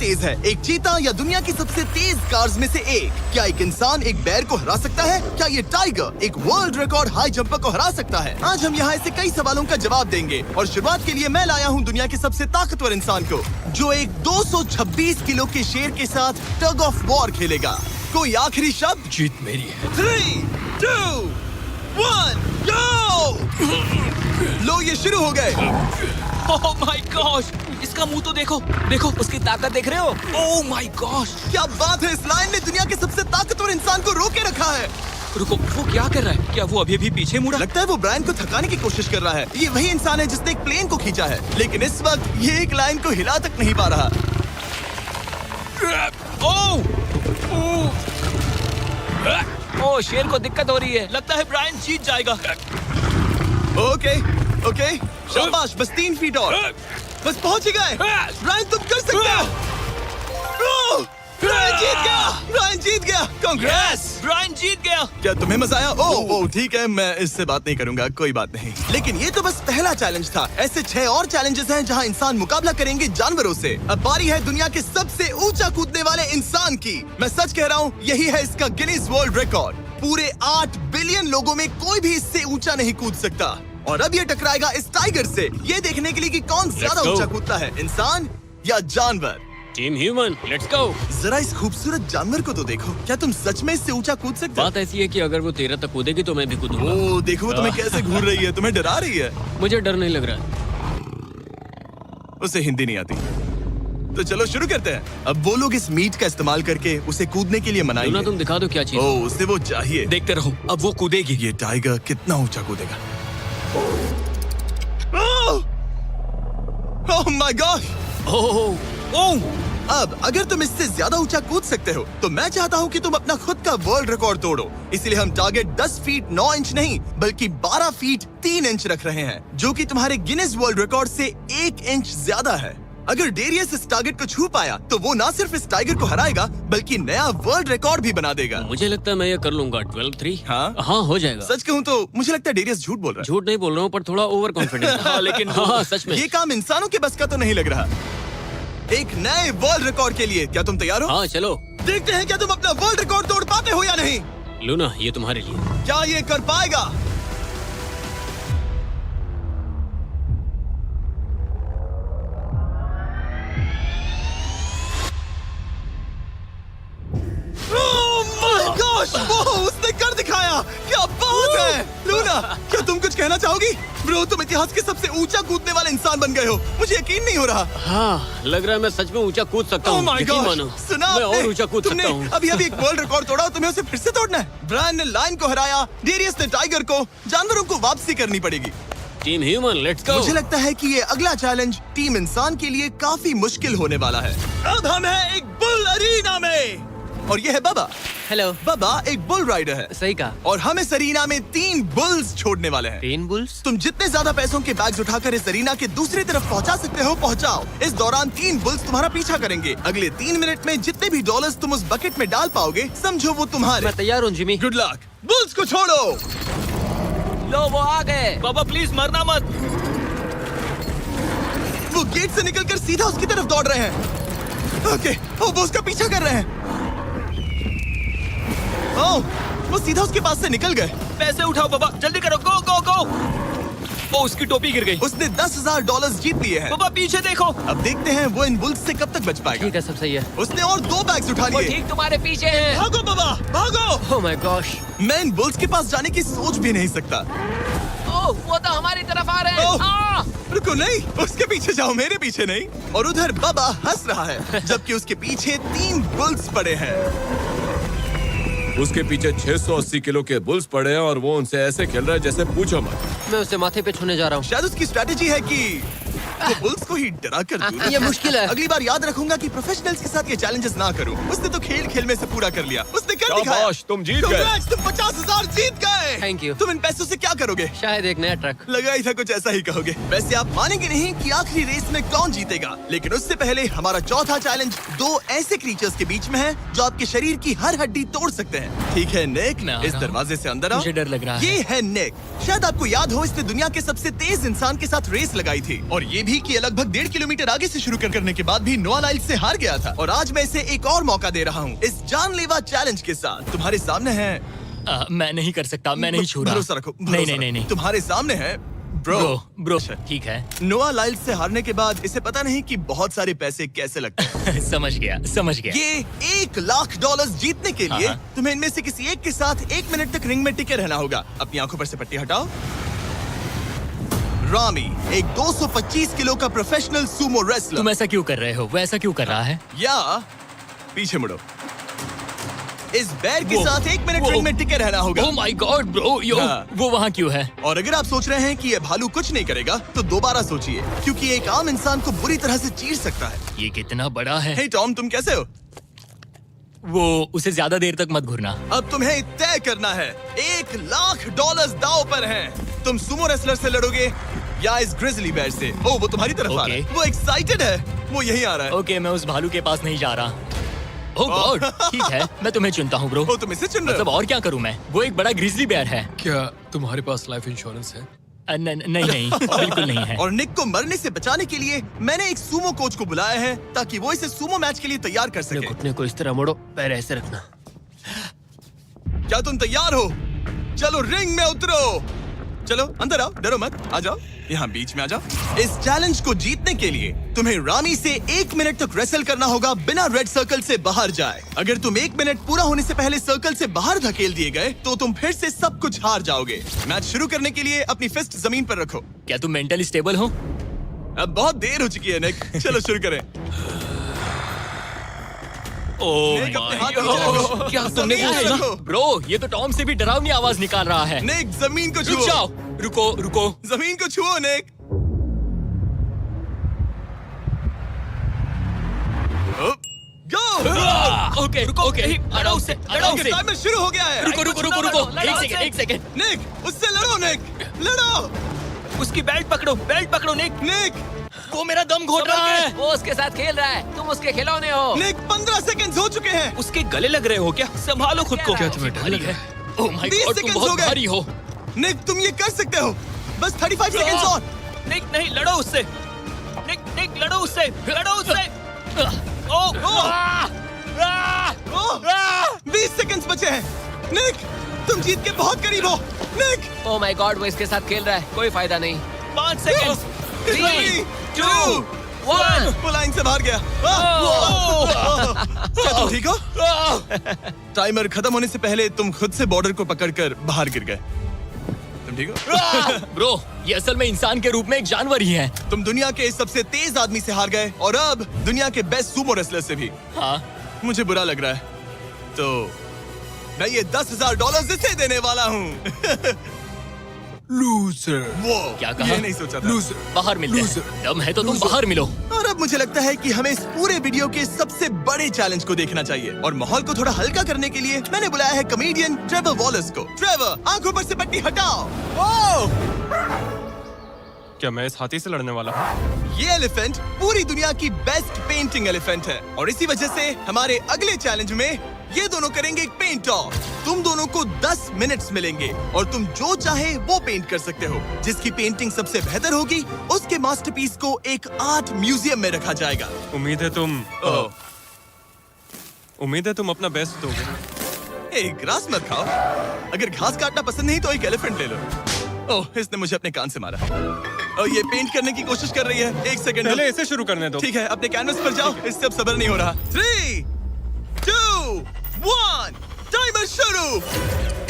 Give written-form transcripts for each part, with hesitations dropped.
तेज है, एक चीता या दुनिया की सबसे तेज कार्स में से एक? क्या एक इंसान एक बेर को हरा सकता है? क्या ये टाइगर एक वर्ल्ड रिकॉर्ड हाई जंपर को हरा सकता है? आज हम यहाँ ऐसे कई सवालों का जवाब देंगे और शुरुआत के लिए मैं लाया हूँ दुनिया के सबसे ताकतवर इंसान को, जो एक 226 किलो के शेर के साथ टग ऑफ वॉर खेलेगा। कोई आखिरी शब्द? जीत मेरी है। 3, 2, 1, go! लो ये शुरू हो गए। ओह माय गॉश, इसका मुंह तो देखो, देखो उसकी ताकत देख रहे हो? ओह माय गॉश, क्या बात है, इस लायन ने दुनिया के सबसे ताकतवर इंसान को रोके रखा है। रुको, वो क्या कर रहा है? क्या वो अभी भी पीछे मुड़ा? लगता है वो ब्रायन को थकाने की कोशिश कर रहा है। ये वही इंसान है जिसने एक प्लेन को खींचा है, लेकिन इस वक्त ये एक लायन को हिला तक नहीं पा रहा। ओह, शेर को दिक्कत हो रही है। लगता है ब्रायन जीत जाएगा। ओके, शाबाश, बस 3 फीट और, बस पहुंच ही गए। ब्रायन तुम कर सकते हो। ब्रायन जीत गया, ब्रायन जीत गया। कांग्रेस, ब्रायन जीत गया। क्या तुम्हें मजा आया? ओह ठीक है, मैं इससे बात नहीं करूंगा, कोई बात नहीं। लेकिन ये तो बस पहला चैलेंज था। ऐसे 6 और चैलेंजेस हैं जहां इंसान मुकाबला करेंगे जानवरों से। अब बारी है दुनिया के सबसे ऊंचा कूदने वाले इंसान की। मैं सच कह रहा हूँ, यही है इसका गिनीज वर्ल्ड रिकॉर्ड। पूरे 8 बिलियन लोगों में कोई भी इससे ऊंचा नहीं कूद सकता। और अब ये टकराएगा इस टाइगर से, ये देखने के लिए कि कौन ज्यादा ऊंचा कूदता है, इंसान या जानवर। Team human, let's go. जरा इस खूबसूरत जानवर को तो देखो, क्या तुम सच में इससे ऊंचा कूद सकते हो? बात ऐसी है कि अगर वो 13 तक कूदेगी तो मैं भी कूदूंगा। ओह देखो, वो तुम्हें कैसे घूर रही है, तुम्हें डरा रही है। मुझे डर नहीं लग रहा। उसे हिंदी नहीं आती, तो चलो शुरू करते हैं। अब वो लोग इस मीट का इस्तेमाल करके उसे कूदने के लिए मनाएंगे। तुम दिखा दो क्या चीज। ओह, उसे वो चाहिए। देखते रहो, अब वो कूदेगी। ये टाइगर कितना ऊंचा कूदेगा। Oh my God. ओह, अब अगर तुम इससे ज्यादा ऊंचा कूद सकते हो तो मैं चाहता हूँ कि तुम अपना खुद का वर्ल्ड रिकॉर्ड तोड़ो। इसलिए हम टारगेट 10 फीट 9 इंच नहीं बल्कि 12 फीट 3 इंच रख रहे हैं, जो कि तुम्हारे गिनीज वर्ल्ड रिकॉर्ड से 1 इंच ज्यादा है। अगर डेरियस इस टारगेट को छू पाया तो वो ना सिर्फ इस टाइगर को हराएगा बल्कि नया वर्ल्ड रिकॉर्ड भी बना देगा। मुझे लगता है मैं ये कर लूंगा। 12-3। हाँ हो जाएगा। सच कहूँ तो मुझे लगता है डेरियस झूठ बोल रहा है। झूठ नहीं बोल रहा हूँ, पर थोड़ा ओवर कॉन्फिडेंस। हाँ, लेकिन हाँ, सच में ये काम इंसानों के बस का तो नहीं लग रहा। एक नए वर्ल्ड रिकॉर्ड के लिए क्या तुम तैयार हो? हाँ चलो देखते हैं क्या तुम अपना वर्ल्ड रिकॉर्ड तोड़ पाते हो या नहीं। लूना, ये तुम्हारे लिए। क्या ये कर पाएगा? उसने कर दिखाया, क्या बात है। लूना, क्या तुम कुछ कहना चाहोगी? ब्रो, तुम इतिहास के सबसे ऊंचा कूदने वाले इंसान बन गए हो, मुझे यकीन नहीं हो रहा। हाँ, लग रहा है मैं सच में ऊंचा कूद सकता हूँ। सुना, मैं और ऊंचा कूद सकता हूँ। अभी एक वर्ल्ड रिकॉर्ड तोड़ा, तुम्हें उसे फिर से तोड़ना है। ब्रायन ने लायन को हराया, डेरियस ने टाइगर को, जानवरों को वापसी करनी पड़ेगी। Team human, let's go. मुझे लगता है कि ये अगला चैलेंज टीम इंसान के लिए काफी मुश्किल होने वाला है। अब हम हैं एक बुल अरीना में और ये है बाबा। हेलो। बाबा एक बुल राइडर है। सही कहा। और हम इस अरीना में 3 बुल्स छोड़ने वाले हैं। 3 बुल्स? तुम जितने ज्यादा पैसों के बैग्स उठाकर इस अरीना के दूसरी तरफ पहुंचा सकते हो पहुंचाओ। इस दौरान 3 बुल्स तुम्हारा पीछा करेंगे। अगले 3 मिनट में जितने भी डॉलर्स तुम उस बकेट में डाल पाओगे समझो वो तुम्हारे। मैं तैयार हूँ जिमी। Good luck. बुल्स को छोड़ो। लो, वो आ गए। बाबा प्लीज मरना मत। वो गेट से निकलकर सीधा उसकी तरफ दौड़ रहे हैं। ओके, वो उसका पीछा कर रहे हैं। ओह, वो सीधा उसके पास से निकल गए। पैसे उठाओ बाबा, जल्दी करो, गो गो गो। ओ, उसकी टोपी गिर गई। उसने $10,000 जीत लिए हैं। बाबा पीछे देखो। अब देखते हैं वो इन बुल्स से कब तक बच पाएगा। ठीक है, सब सही है। उसने और 2 बैग्स उठा वो लिए। ठीक तुम्हारे पीछे है। भागो बाबा, भागो। ओह माय गॉश, मैं इन बुल्स के पास जाने की सोच भी नहीं सकता। ओह, वो तो हमारी तरफ आ रहे हैं। रुको, नहीं, उसके पीछे जाओ, मेरे पीछे नहीं। और उधर बाबा हंस रहा है जबकि उसके पीछे 3 बुल्स पड़े हैं। उसके पीछे 680 किलो के बुल्स पड़े हैं और वो उनसे ऐसे खेल रहा है जैसे पूछो मत। मैं उसे माथे पे छूने जा रहा हूँ। शायद उसकी स्ट्रेटेजी है कि वो बुल्स को ही डरा कर दूं। ये मुश्किल है। अगली बार याद रखूंगा कि प्रोफेशनल्स के साथ ये चैलेंजेस ना करूं। उसने तो खेल खेल में से पूरा कर लिया। उसने कर दिखाया। शाबाश, तुम जीत गए। Congrats, तुम 50,000 जीत गए। Thank you. तुम इन पैसों से क्या करोगे? शायद एक नया ट्रक। लगा ही था कुछ ऐसा ही कहोगे। वैसे आप मानेंगे नहीं कि आखिरी रेस में कौन जीतेगा, लेकिन उससे पहले हमारा चौथा चैलेंज 2 ऐसे क्रीचर्स के बीच में है जो आपके शरीर की हर हड्डी तोड़ सकते हैं। ठीक है निक, इस दरवाजे से अंदर आओ। मुझे डर लग रहा है। ये है निक। शायद आपको याद हो, इसने दुनिया के सबसे तेज इंसान के साथ रेस लगाई थी और ये भी भी कि लगभग 1.5 किलोमीटर आगे से शुरू करने के बाद भी नोआ लाइल्स से हार गया था और आज मैं इसे एक और मौका दे रहा हूँ इस जानलेवा चैलेंज के साथ। तुम्हारे सामने है मैं नहीं कर सकता, मैं नहीं छू रहा। भरोसा रखो, नहीं। तुम्हारे सामने है ब्रो ठीक है। नोआ लाइल्स से हारने के बाद इसे पता नहीं कि बहुत सारे पैसे कैसे लगते हैं। समझ गया। ये $1 लाख जीतने के लिए तुम्हें इनमें से किसी एक के साथ 1 मिनट तक रिंग में टिके रहना होगा। अपनी आंखों पर से पट्टी हटाओ। रामी एक 225 किलो का प्रोफेशनल सूमो रेसलर। तुम ऐसा क्यों कर रहे हो? वो ऐसा क्यों कर रहा है? या पीछे मुड़ो। इस बैर के साथ 1 मिनट रिंग में टिके रहना होगा। ओह माय गॉड ब्रो, वो वहाँ क्यों है? और अगर आप सोच रहे हैं कि ये भालू कुछ नहीं करेगा तो दोबारा सोचिए, क्योंकि एक आम इंसान को बुरी तरह से चीर सकता है। ये कितना बड़ा है? हे टॉम, तुम कैसे हो? वो उसे ज्यादा देर तक मत घूरना। अब तुम्हें तय करना है। $1 लाख दांव पर हैं। तुम सुमो रेसलर से लड़ोगे या इस ग्रिजली बेयर से? ओह, वो तुम्हारी तरफ आ रहा है। वो एक्साइटेड है। वो यहीं आ रहा है। ओके, मैं उस भालू के पास नहीं जा रहा। ओह गॉड, ठीक है, मैं तुम्हें चुनता हूँ ब्रो। तुम इसे चुन रहे हो? मतलब और क्या करूँ मैं? वो एक बड़ा ग्रिजली बेयर है। क्या तुम्हारे पास लाइफ इंश्योरेंस है? नहीं, बिल्कुल नहीं है। और निक को मरने से बचाने के लिए मैंने एक सूमो कोच को बुलाया है ताकि वो इसे सूमो मैच के लिए तैयार कर सके। घुटने को इस तरह मोड़ो, पैर ऐसे रखना। क्या तुम तैयार हो? चलो रिंग में उतरो। चलो अंदर आओ, डरो मत, आ जाओ, यहाँ बीच में आ जाओ। इस चैलेंज को जीतने के लिए तुम्हें रामी से 1 मिनट तक रेसल करना होगा बिना रेड सर्कल से बाहर जाए। अगर तुम 1 मिनट पूरा होने से पहले सर्कल से बाहर धकेल दिए गए तो तुम फिर से सब कुछ हार जाओगे। मैच शुरू करने के लिए अपनी फिस्ट जमीन पर रखो। क्या तुम मेंटली स्टेबल हो? अब बहुत देर हो चुकी है निक, चलो शुरू करें। निक, अपने हाथ नीचे रखो। क्या तुमने जमीन वो पे सुना? रखो। ब्रो, ये तो टॉम से भी डरावनी आवाज निकाल रहा है। निक, जमीन को रुक छुओ। जाओ, रुको। जमीन को छुओ निक। गो। ओके, लड़ो उससे। टाइमर शुरू हो गया है। रुको, एक सेकंड। निक, उससे लड़ो निक, लड़ो। उसकी बेल्ट पकड़ो निक। निक, वो मेरा दम घोट रहा है। वो उसके साथ खेल रहा है, तुम उसके खिलौने हो। निक 15 सेकंड हो चुके हैं। उसके गले लग रहे हो क्या? संभालो खुद को। क्या तुम्हें डर लग रहा है? ओह माय 20 गॉड, तुम सेकंड्स हो बहुत गए। भारी हो। निक, तुम ये कर सकते हो। बस 35 सेकंड्स और। निक, नहीं, लड़ो उससे। निक, लड़ो उससे। 20 सेकंड्स बचे हैं। निक, तुम जीत के बहुत करीब हो। निक, ओह माय गॉड, वो इसके साथ खेल रहा है, कोई फायदा नहीं। 5 सेकंड। 3, 2, 1। वो लाइन से बाहर गया। क्या तुम ठीक हो? टाइमर खत्म होने से पहले तुम खुद से बॉर्डर को पकड़कर बाहर गिर गए। तुम ठीक हो? ब्रो, ये असल में इंसान के रूप में एक जानवर ही है। तुम दुनिया के सबसे तेज आदमी से हार गए और अब दुनिया के बेस्ट सूमो रेसलर से भी। हाँ, मुझे बुरा लग रहा है, तो मैं ये $10,000 इसे देने वाला हूँ। लूजर। वो क्या कहा? ये नहीं सोचा था। लूजर। बाहर मिलते हैं। Loser. दम है तो तुम बाहर मिलो। और अब मुझे लगता है कि हमें इस पूरे वीडियो के सबसे बड़े चैलेंज को देखना चाहिए और माहौल को थोड़ा हल्का करने के लिए मैंने बुलाया है कॉमेडियन ट्रेवर वॉलस को। ट्रेवर, आंखों पर से पट्टी हटाओ। क्या मैं इस हाथी से लड़ने वाला हूँ? ये एलिफेंट पूरी दुनिया की बेस्ट पेंटिंग एलिफेंट है और इसी वजह से हमारे अगले चैलेंज में ये दोनों करेंगे एक पेंट ऑफ। तुम दोनों को 10 मिनट्स मिलेंगे और तुम जो चाहे वो पेंट कर सकते हो। जिसकी पेंटिंग सबसे बेहतर होगी उसके मास्टरपीस को एक आर्ट म्यूजियम में रखा जाएगा। उम्मीद है तुम अपना बेस्ट दोगे। ग्रास मत खाओ। अगर घास काटना पसंद नहीं तो एक एलिफेंट ले लो। ओह, इसने मुझे अपने कान से मारा। और ये पेंट करने की कोशिश कर रही है। 1 सेकंड। पहले इसे शुरू करने दो। ठीक है, अपने कैनवस पर जाओ। इससे अब सब्र नहीं हो रहा। 3, 2, 1, टाइमर शुरू।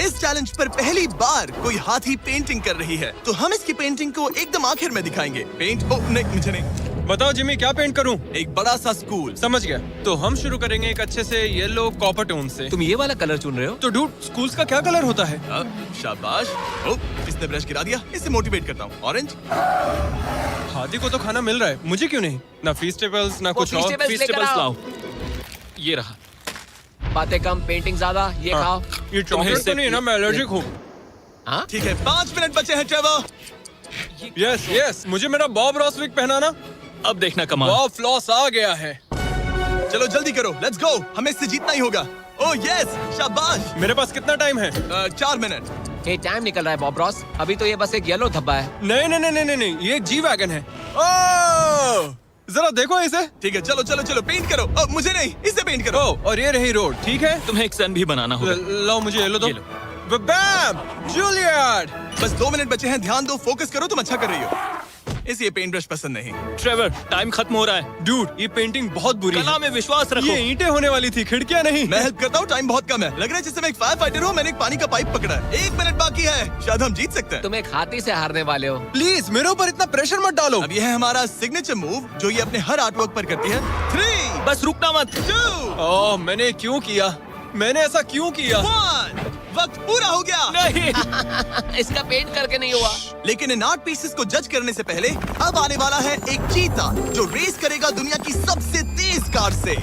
इस चैलेंज पर पहली बार कोई हाथी पेंटिंग कर रही है, तो हम इसकी पेंटिंग को एकदम आखिर में दिखाएंगे। पेंट नहीं, मुझे नहीं। बताओ जिमी, क्या पेंट करूं? एक बड़ा सा स्कूल। समझ गया। तो हम शुरू करेंगे एक अच्छे से येलो कॉपर टोन से। तुम ये वाला कलर चुन रहे हो? तो डूड, स्कूल्स का क्या कलर होता है? शाबाश। ओह, इसने ब्रश गिरा दिया। इसे मोटिवेट करता हूँ। ऑरेंज। हाथी को तो खाना मिल रहा है, मुझे क्यों नहीं? ना फेस्टिवल्स ना कुछ और। फेस्टिवल्स लेकर आओ। ये रहा। बातें कम, पेंटिंग ज्यादा। ये खाओ। ये चॉकलेट तो नहीं है ना? मैं एलर्जिक हूँ। हाँ? ठीक है, 5 मिनट बचे हैं ट्रेवर। यस, मुझे मेरा बॉब रॉसविक पहनाना। अब देखना कमाल। बॉब फ्लॉस आ गया है। चलो जल्दी करो, लेट्स गो। हमें इससे जीतना ही होगा। ओह यस, शाबाश। मेरे पास कितना टाइम है? 4 मिनट। ये टाइम निकल रहा है बॉब रॉस। अभी तो ये बस एक येलो धब्बा है। नहीं, ये एक जी वैगन है। जरा देखो इसे। ठीक है, चलो चलो चलो, पेंट करो। मुझे नहीं, इसे पेंट करो। ओ, और ये रही रोड, ठीक है? तुम्हें एक सन भी बनाना होगा। लाओ मुझे येलो दो। ये लो। बैम! जूलियट! बस 2 मिनट बचे हैं, ध्यान दो, फोकस करो, तुम अच्छा कर रही हो। इसे ये पेंट ब्रश पसंद नहीं। ट्रेवर, टाइम खत्म हो रहा है। डूड, ये पेंटिंग बहुत बुरी कला है। में विश्वास रखो। ये ईंटें होने वाली थी, खिड़कियां नहीं। मैं हेल्प करता हूँ, टाइम बहुत कम है। लग रहा है जैसे मैं एक फायर फाइटर हूँ, मैंने एक पानी का पाइप पकड़ा है। 1 मिनट बाकी है, शायद हम जीत सकते हैं। तुम एक हाथी से हारने वाले हो। प्लीज मेरे ऊपर इतना प्रेशर मत डालो। अब ये है हमारा सिग्नेचर मूव, जो ये अपने हर आर्टवर्क पर करती है। 3, बस रुकना मत। 2, ओह, मैंने क्यों किया? मैंने ऐसा क्यों किया? 1, वक्त पूरा हो गया। नहीं। इसका पेंट करके नहीं हुआ। लेकिन इन आर्ट पीसेस को जज करने से पहले अब आने वाला है एक चीता जो रेस करेगा दुनिया की सबसे तेज कार से।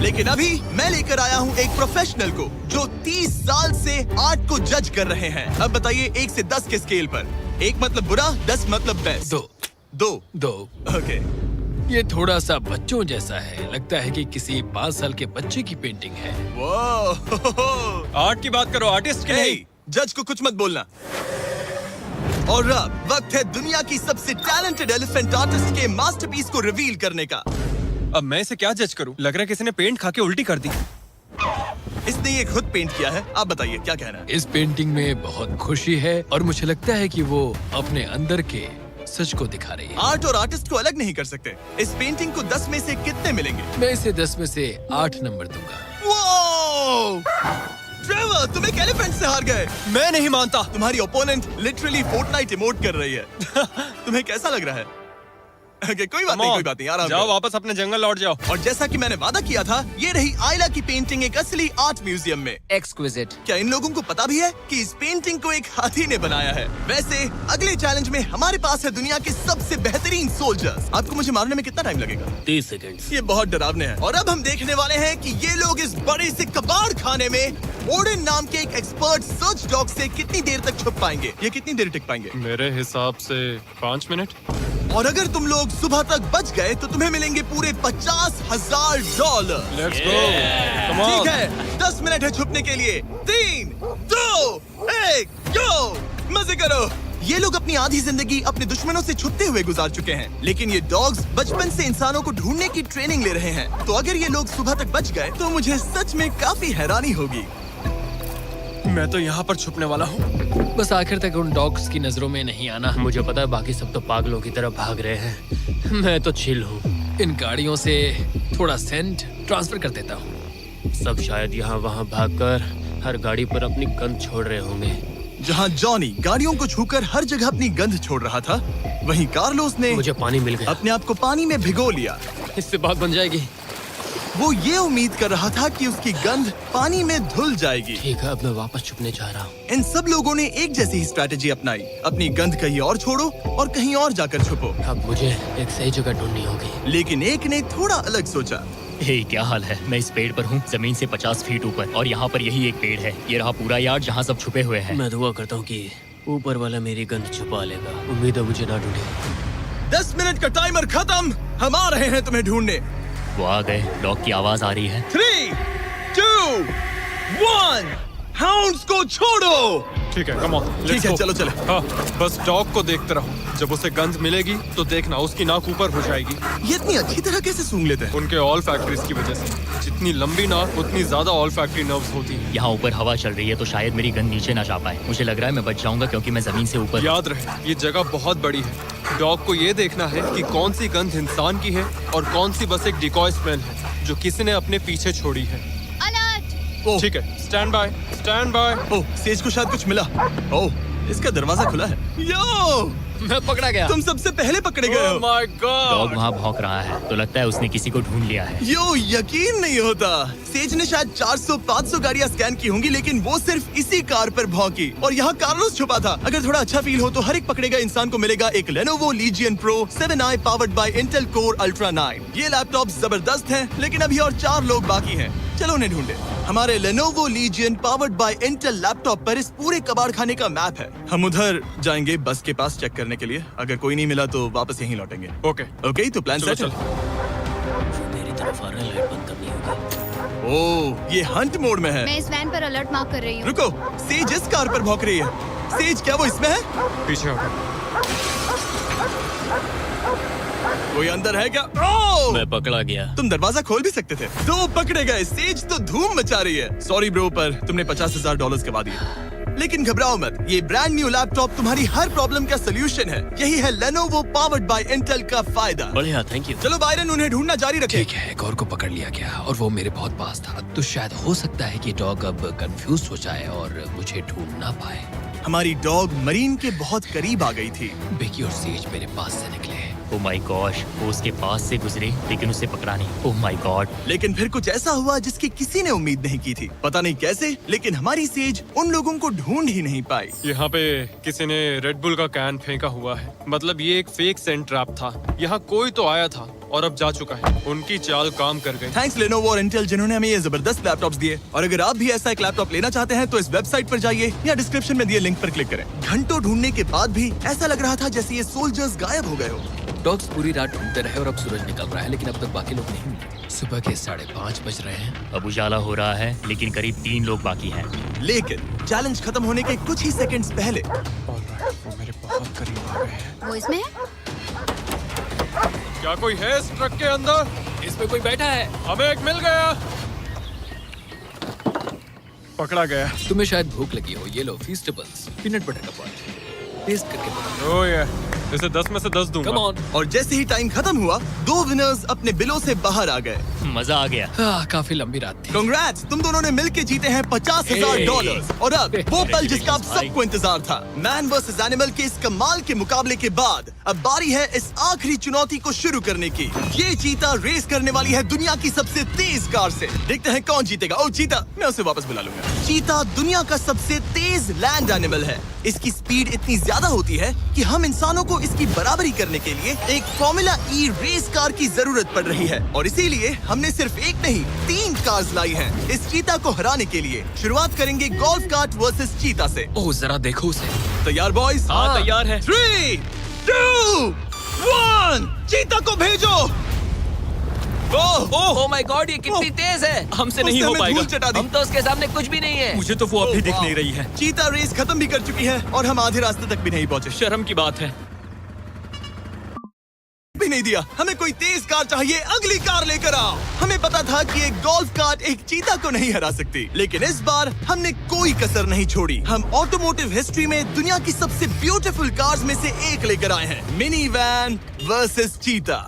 लेकिन अभी मैं लेकर आया हूँ एक प्रोफेशनल को जो 30 साल से आर्ट को जज कर रहे हैं। अब बताइए 1 से 10 के स्केल पर। 1 मतलब बुरा, 10 मतलब बेस्ट। 2 2 ओके। ये थोड़ा सा बच्चों जैसा है। लगता है कि किसी 5 साल के बच्चे की पेंटिंग है। वो आर्ट की बात करो, आर्टिस्ट की नहीं। जज को कुछ मत बोलना। और अब वक्त है दुनिया की सबसे टैलेंटेड एलिफेंट आर्टिस्ट के मास्टरपीस को रिवील करने का। अब मैं इसे क्या जज करूं? लग रहा है किसी ने पेंट खा के उल्टी कर दी। इसने ये खुद पेंट किया है। आप बताइए क्या कहना है? इस पेंटिंग में बहुत खुशी है और मुझे लगता है कि वो अपने अंदर के सच को दिखा रही है। आर्ट और आर्टिस्ट को अलग नहीं कर सकते। इस पेंटिंग को 10 में से कितने मिलेंगे? मैं इसे 10 में से 8 नंबर दूंगा। वो ट्रेवर, तुम एक एलिफेंट से हार गए। मैं नहीं मानता। तुम्हारी ओपोनेंट लिटरली फोर्टनाइट इमोट कर रही है। तुम्हें कैसा लग रहा है? Okay, कोई बात नहीं, कोई बात नहीं, आराम जाओ करो। वापस अपने जंगल लौट जाओ। और जैसा कि मैंने वादा किया था, ये रही आयला की पेंटिंग एक असली आर्ट म्यूजियम में। एक्सक्विजिट। क्या इन लोगों को पता भी है कि इस पेंटिंग को एक हाथी ने बनाया है? वैसे अगले चैलेंज में हमारे पास है दुनिया के सबसे बेहतरीन सोल्जर्स। आपको मुझे मारने में कितना टाइम लगेगा? 30 सेकंड। ये बहुत डरावने हैं। और अब हम देखने वाले हैं कि ये लोग इस बड़े से कबाड़ खाने में ओडिन नाम के एक एक्सपर्ट सर्च डॉग से कितनी देर तक छुप पाएंगे। ये कितनी देर टिक पाएंगे? मेरे हिसाब से 5 मिनट। और अगर तुम लोग सुबह तक बच गए तो तुम्हें मिलेंगे पूरे $50,000। Let's go. Come on. ठीक है, 10 मिनट है छुपने के लिए। 3, 2, 1, गो! मजे करो। ये लोग अपनी आधी जिंदगी अपने दुश्मनों से छुपते हुए गुजार चुके हैं, लेकिन ये डॉग्स बचपन से इंसानों को ढूंढने की ट्रेनिंग ले रहे हैं। तो अगर ये लोग सुबह तक बच गए तो मुझे सच में काफी हैरानी होगी। मैं तो यहाँ पर छुपने वाला हूँ। बस आखिर तक उन डॉग्स की नजरों में नहीं आना। मुझे पता है बाकी सब तो पागलों की तरफ भाग रहे हैं। मैं तो चिल हूँ। इन गाड़ियों से थोड़ा सेंट ट्रांसफर कर देता हूँ। सब शायद यहाँ वहाँ भागकर हर गाड़ी पर अपनी गंध छोड़ रहे होंगे। जहाँ जॉनी गाड़ियों को छूकर हर जगह अपनी गंध छोड़ रहा था, वहीं कार्लोस ने मुझे पानी मिल गया। अपने आप को पानी में भिगो लिया। इससे बात बन जाएगी। वो ये उम्मीद कर रहा था कि उसकी गंध पानी में धुल जाएगी। ठीक है, अब मैं वापस छुपने जा रहा हूँ। इन सब लोगों ने एक जैसी ही स्ट्रैटेजी अपनाई। अपनी गंध कहीं और छोड़ो और कहीं और जाकर छुपो। अब मुझे एक सही जगह ढूंढनी होगी। लेकिन एक ने थोड़ा अलग सोचा। हे, क्या हाल है? मैं इस पेड़ पर हूँ, जमीन से 50 फीट ऊपर, और यहाँ पर यही एक पेड़ है। ये रहा पूरा यार्ड जहाँ सब छुपे हुए हैं। मैं दुआ करता हूँ कि ऊपर वाला मेरी गंध छुपा लेगा। उम्मीद है मुझे ना ढूंढे। 10 मिनट का टाइमर खत्म। हम आ रहे हैं तुम्हें ढूंढने। वो आ गए। डॉग की आवाज आ रही है। 3, 2, 1, हाउंड्स को छोड़ो। ठीक है, कम ऑन। ठीक है, चलो चलो। हाँ, बस डॉग को देखते रहो। जब उसे गंध मिलेगी तो देखना उसकी नाक ऊपर हो जाएगी। ये इतनी अच्छी तरह कैसे सूंघ लेते हैं? उनके ऑल फैक्ट्रीज की वजह से। जितनी लंबी नाक उतनी ज्यादा ऑल फैक्ट्री नर्व्स होती हैं। यहाँ ऊपर हवा चल रही है तो शायद मेरी गंध नीचे ना जा पाए। मुझे लग रहा है मैं बच जाऊंगा क्योंकि मैं जमीन से ऊपर। याद रहे, ये जगह बहुत बड़ी है। डॉग को ये देखना है कि कौन सी गंध इंसान की है और कौन सी बस एक डिकॉय स्मेल है जो किसी ने अपने पीछे छोड़ी है। ओह, ठीक है, stand by, stand by. Oh, says को शायद कुछ मिला। ओह, इसका दरवाजा खुला है। यो, मैं पकड़ा गया। तुम सबसे पहले पकड़े गए हो। My dog God. वहाँ भौंक रहा है तो लगता है उसने किसी को ढूंढ लिया है। यो, यकीन नहीं होता। सेज ने शायद 400-500 गाड़ियां स्कैन की होंगी, लेकिन वो सिर्फ इसी कार पर भौंकी। और यहाँ कार्लोस छुपा था। अगर थोड़ा अच्छा फील हो तो हर एक पकड़े गए इंसान को मिलेगा एक Lenovo Legion Pro 7i powered by Intel Core Ultra 9। ये लैपटॉप जबरदस्त हैं, लेकिन अभी और 4 लोग बाकी हैं। चलो उन्हें ढूंढे। हमारे Lenovo Legion powered by Intel laptop पर इस पूरे कबाड़ खाने का मैप है। हम उधर जाएंगे बस के पास चेक करने के लिए। अगर कोई नहीं मिला तो वापस यहीं लौटेंगे। ओके, ओके, तो प्लान चलो सेट है। चल। मेरी तरफ आ रहा है, लाइट बंद करनी होगी। ओह, ये हंट मोड में है। मैं इस वैन पर अलर्ट मार्क कर रही हूँ। रुको, सेज इस कार पर भौंक रही है। सेज, क्या वो इसमें है? पीछे हटो। कोई अंदर है क्या? ओह! मैं पकड़ा गया। तुम दरवाजा खोल भी सकते थे। दो पकड़े गए। सेज तो धूम मचा रही है। सॉरी ब्रो, पर तुमने $50,000 गवा दिए। लेकिन घबराओ मत, ये ब्रांड न्यू लैपटॉप तुम्हारी हर प्रॉब्लम का सोल्यूशन है। यही है Lenovo पावर्ड बाय इंटेल का फायदा। बढ़िया, थैंक यू। चलो बायरन, उन्हें ढूंढना जारी रखें। ठीक है, एक और को पकड़ लिया गया और वो मेरे बहुत पास था। तो शायद हो सकता है कि डॉग अब कंफ्यूज हो जाए और मुझे ढूंढ ना पाए। हमारी डॉग मरीन के बहुत करीब आ गई थी। बेकी और सेज मेरे पास से निकले। ओह माय गॉश, वो उसके पास से गुजरे लेकिन उसे पकड़ा नहीं। Oh my God. लेकिन फिर कुछ ऐसा हुआ जिसकी किसी ने उम्मीद नहीं की थी। पता नहीं कैसे, लेकिन हमारी सेज उन लोगों को ढूंढ ही नहीं पाई। यहाँ पे किसी ने रेड बुल का कैन फेंका हुआ है। मतलब ये एक फेक सेंट ट्रैप था। यहाँ कोई तो आया था और अब जा चुका है। उनकी चाल काम कर गई। थैंक्स Lenovo और इंटेल जिन्होंने हमें ये जबरदस्त लैपटॉप्स दिए। और अगर आप भी ऐसा एक लैपटॉप लेना चाहते हैं तो इस वेबसाइट पर जाइए या डिस्क्रिप्शन में दिए लिंक पर क्लिक करें। घंटों ढूंढने के बाद भी ऐसा लग रहा था जैसे ये सोल्जर्स गायब हो गए हो। डॉग्स पूरी रात ढूंढते रहे और अब सूरज निकल रहा है, लेकिन अब तक बाकी लोग नहीं मिले। सुबह के 5:30 बज रहे हैं। अब उजाला हो रहा है लेकिन करीब 3 लोग बाकी हैं। लेकिन चैलेंज खत्म होने के कुछ ही सेकंड्स पहले वो मेरे बहुत करीब आ गए हैं। वो इसमें है? क्या कोई है इस ट्रक के अंदर? इसमें कोई बैठा है। हमें एक मिल गया। पकड़ा गया। तुम्हें शायद भूख लगी हो। ये लो फीस्टेबल्स, पीनट बटर का पॉट। टेस्ट करके बताओ। ओह ये, इसे 10 में से 10 दूंगा। Come on. और जैसे ही टाइम खत्म हुआ, 2 विनर्स अपने बिलों से बाहर आ गए। मजा आ गया। काफी लंबी रात थी। कांग्रेट्स, तुम दोनों ने मिलके जीते हैं $50,000। और अब वो पल जिसका आप सबको इंतजार था। मैन वर्सेस एनिमल के इस कमाल के मुकाबले के बाद अब बारी है इस आखिरी चुनौती को शुरू करने की। ये चीता रेस करने वाली है दुनिया की सबसे तेज कार से। देखते हैं कौन जीतेगा। ओ चीता, मैं उसे वापस बुला लूंगा। चीता दुनिया का सबसे तेज लैंड एनिमल है। इसकी स्पीड इतनी ज्यादा होती है कि हम इंसानों को इसकी बराबरी करने के लिए एक फॉर्मूला ई रेस कार की जरूरत पड़ रही है। और इसीलिए हमने सिर्फ एक नहीं 3 कार्स लाई हैं इस चीता को हराने के लिए। शुरुआत करेंगे गोल्फ कार्ट वर्सेस चीता से। ओह जरा देखो उसे। तैयार बॉयज? हाँ, तैयार है। 3, 2, 1, चीता को भेजो। ओह माय गॉड, ये कितनी तेज है। हमसे नहीं उसने हो हमें पाएगा। धूल चटा दी। हम तो उसके सामने कुछ भी नहीं है। मुझे तो वो अब भी ओह, दिख वाह। नहीं रही है। चीता रेस खत्म भी कर चुकी है और हम आधे रास्ते तक भी नहीं पहुंचे। शर्म की बात है। भी नहीं दिया। हमें कोई तेज कार चाहिए, अगली कार लेकर आओ। हमें पता था कि एक गोल्फ कार्ट एक चीता को नहीं हरा सकती, लेकिन इस बार हमने कोई कसर नहीं छोड़ी। हम ऑटोमोटिव हिस्ट्री में दुनिया की सबसे ब्यूटीफुल कार्स में से एक लेकर आए हैं। मिनी वैन वर्सेस चीता।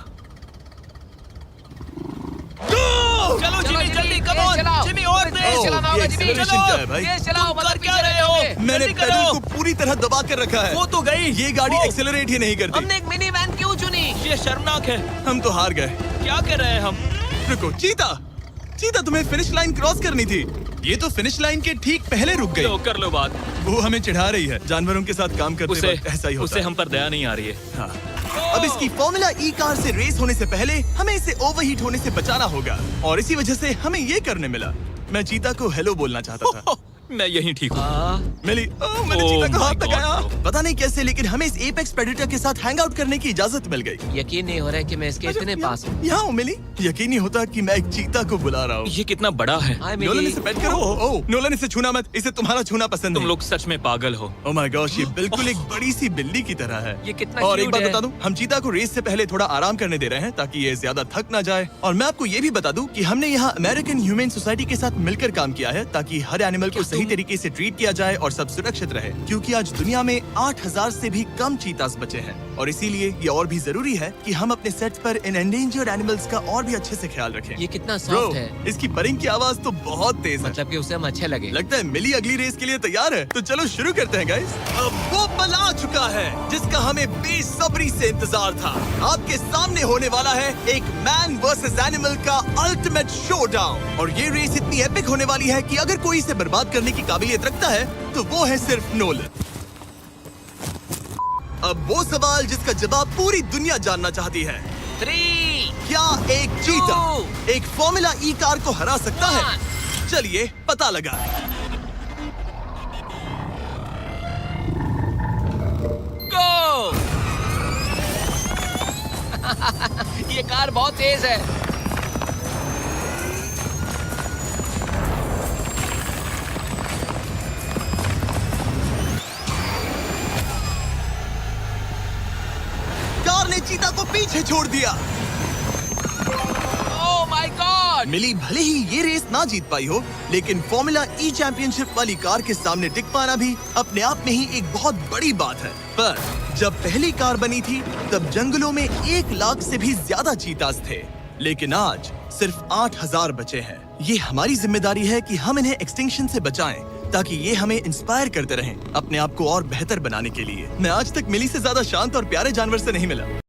चलो जिमी, जल्दी कम ऑन जिमी, और तेज ओह, चलाना ये होगा जिमी। acceleration क्या है भाई? तेज चलाओ, तुम मगर कर क्या पीछे रहे हो? रहोगे। मैंने जल्दी पेडल करो। को पूरी तरह दबा कर रखा है। वो तो गई। ये गाड़ी वो- एक्सेलरेट ही नहीं करती। हमने एक मिनी वैन क्यों चुनी? ये शर्मनाक है। हम तो हार गए। क्या कर रहे हैं हम? रुको चीता, चीता तुम्हें फिनिश लाइन क्रॉस करनी थी। ये तो फिनिश लाइन के ठीक पहले रुक गई। लो कर लो बात। वो हमें चिढ़ा रही है। जानवरों के साथ काम करते उसे वक्त ऐसा ही होता उसे है। हम पर दया नहीं आ रही है। हाँ। अब इसकी फॉर्मूला ई कार से रेस होने से पहले हमें इसे ओवरहीट होने से बचाना होगा और इसी वजह से हमें ये करने मिला। मैं चीता को हेलो बोलना चाहता था। मैं यहीं ठीक हूँ। मैंने Oh चीता को my हाथ God, लगाया। bro. पता नहीं कैसे, लेकिन हमें इस एपेक्स प्रेडेटर के साथ हैंग आउट करने की इजाजत मिल गई। यकीन नहीं हो रहा है कि मैं इसके इतने पास हूँ। यहाँ हूँ मिली। यकीन नहीं होता कि मैं एक चीता को बुला रहा हूँ। ये कितना बड़ा है। हाय नोलन मिली। इसे पेट करो। ओह, नोलन इसे छूना मत। इसे तुम्हारा छूना पसंद तुम नहीं। लोग सच में पागल हो। ओह माय गॉश, ये बिल्कुल एक बड़ी सी बिल्ली की तरह है। ये कितना और एक cute बात है। बता दूं, हम चीता को रेस से पहले थोड़ा आराम करने दे रहे हैं ताकि ये ज्यादा थक ना जाए। और मैं आपको ये भी बता दूं कि हमने यहाँ अमेरिकन ह्यूमन सोसाइटी के साथ मिलकर काम किया है ताकि हर एनिमल को सही तरीके से ट्रीट किया जाए और सब सुरक्षित रहे। क्योंकि आज दुनिया में 8,000 से भी कम चीतास बचे हैं और इसीलिए ये और भी जरूरी है कि हम अपने सेट्स पर इन एंडेंजर्ड एनिमल्स का और भी अच्छे से ख्याल रखें। ये कितना ब्रो, सॉफ्ट है। इसकी परिंग की आवाज तो बहुत तेज है। मतलब कि उसे हम अच्छे लगे। लगता है मिली अगली रेस के लिए तैयार है। तो चलो शुरू करते हैं गाइस। अब वो पल आ चुका है जिसका हमें बेसब्री से इंतजार था। आपके सामने होने वाला है एक मैन वर्सेस एनिमल का अल्टीमेट शोडाउन। और ये रेस इतनी एपिक होने वाली है कि अगर कोई इसे बर्बाद करने की काबिलियत रखता है तो वो है सिर्फ नोलन। अब वो सवाल जिसका जवाब पूरी दुनिया जानना चाहती है। 3, क्या एक चीता एक फॉर्मूला ई कार को हरा सकता है? चलिए पता लगा। गो। ये कार बहुत तेज है। कार ने चीता को पीछे छोड़ दिया। Oh my God. मिली भले ही ये रेस ना जीत पाई हो, लेकिन फॉर्मूला ई चैंपियनशिप वाली कार के सामने टिक पाना भी अपने आप में ही एक बहुत बड़ी बात है। पर जब पहली कार बनी थी तब जंगलों में 1 लाख से भी ज्यादा चीतास थे, लेकिन आज सिर्फ 8000 बचे हैं। ये हमारी जिम्मेदारी है कि हम इन्हें एक्सटिंक्शन से बचाएं, ताकि ये हमें इंस्पायर करते रहें अपने आप को और बेहतर बनाने के लिए। मैं आज तक मिली से ज्यादा शांत और प्यारे जानवर से नहीं मिला।